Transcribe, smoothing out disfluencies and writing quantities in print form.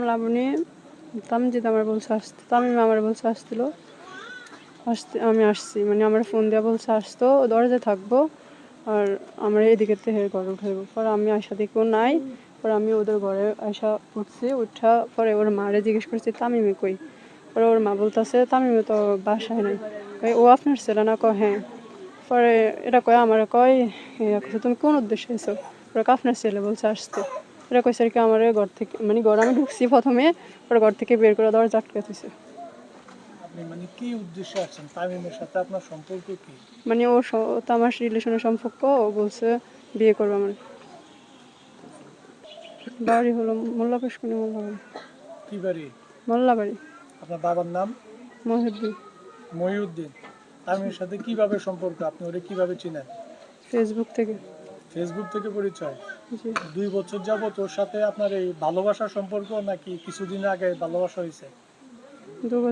লাবণী তামজিদ আমার বলছে আসতে, তামিম আমার বলছে আসছিল, আমি আসছি, মানে আমার ফোন দেওয়া বলছে আসতো দরজায় থাকবো আর আমার এদিকে থেকে ঘরে উঠাইবো। পরে আমি আয়সা দেখেও নাই, পরে আমি ওদের ঘরে আয়সা উঠছি, উঠা পরে ওর মারে জিজ্ঞেস করছি তামিমে কই। পরে ওর মা বলতেছে তামিমে তো বাসায় নাই। ও আপনার ছেলে না? হ্যাঁ। পরে এটা কয় আমার কয় তুমি কোন উদ্দেশ্যে এসো? পরে আপনার ছেলে বলছে আসতে। এটা কইছে আর কি আমার ঘর থেকে, মানে ঘর আমি ঢুকছি প্রথমে, পরে ঘর থেকে বের করে দরজা আটকে দিছে। আপনি মানে কি উদ্দেশ্যে আসছেন? তামিমের সাথে আপনার সম্পর্ক কি? মানে ওর তো আমার রিলেশনের সম্পর্ক, ও বলছে বিয়ে করবে আমার। বাড়ি হলো মোল্লাপেশকুনি, মোল্লাবাড়ি। কি বাড়ি? মোল্লাবাড়ি। আপনার বাবার নাম? মহিউদ্দিন। মহিউদ্দিন। তামিমের সাথে কিভাবে সম্পর্ক? আপনি ওরে কিভাবে চিনেন? ফেসবুক থেকে। ফেসবুক থেকে পরিচয়? জি। 2 বছর যাবত ওর সাথে আপনার এই ভালোবাসার সম্পর্ক নাকি কিছুদিন আগে ভালোবাসা হয়েছে? 2 বছর।